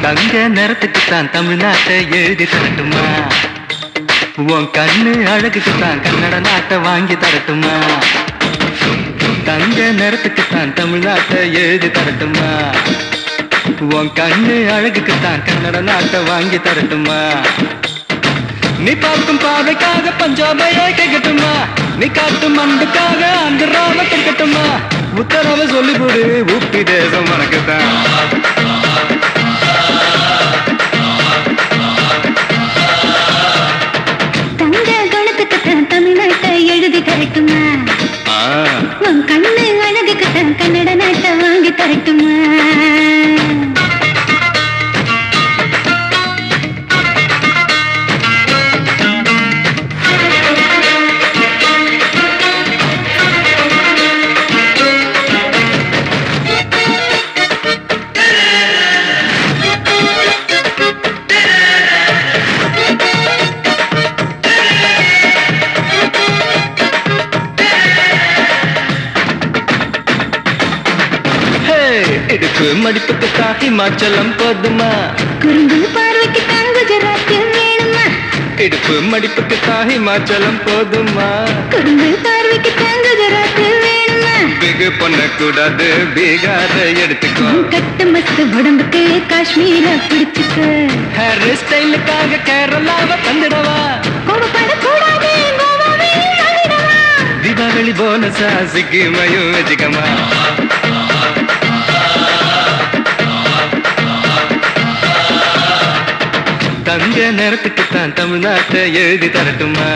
தங்க நிறத்துக்குத்தான் தமிழ்நாட்டை எழுதி தரட்டுமா? உன் கண்ணு அழகுக்குத்தான் கன்னட நாட்டை வாங்கி தரட்டுமா? தங்க நிறத்துக்குத்தான் தமிழ்நாட்டை எழுதி தரட்டுமா? உன் கண்ணு அழகுக்குத்தான் கன்னட நாட்டை வாங்கி தரட்டுமா? நீ பார்க்கும் பாதைக்காக பஞ்சாபையை கேட்கட்டுமா? நீ காட்டும் அன்புக்காக ஆந்திராவை கேட்கட்டுமா? உத்தரவை சொல்லிவிடு, உப்பி தேசம் உனக்குத்தான். தங்க குணத்துக்குத்தான் தமிழ்நாட்டை எழுதி தரட்டுமா? உன் கண்ணு அழகுக்குத்தான் கன்னட நாட்டை வாங்கி தரட்டுமா? இடுப்பு மடிப்புக்குத்தான் ஹிமாச்சலம் போதுமா? குறும்பு பார்வைக்குத்தான் குஜராத்தில் வேணுமா? இடுப்பு மடிப்புக்குத்தான் ஹிமாச்சலம் போதுமா? குறும்பு பார்வைக்குத்தான் குஜராத்தில் வேணுமா? வெகு பண்ணக்கூடாது, பீகார எடுத்துக்கோ. கட்டு மஸ்து உடம்புக்கு காஷ்மீர பிடிச்சுக்கோ. ஹேர் ஸ்டைலுக்காக கேரளாவை தந்துடவா? கோபப்படக்கூடாது, கோவாவை வாங்கிடவா? தீபாவளி போனஸா சிக்கிமையும் வச்சுக்கமா? தங்க நேரத்துக்குத்தான் தமிழ்நாட்டை எழுதி தரட்டுமா?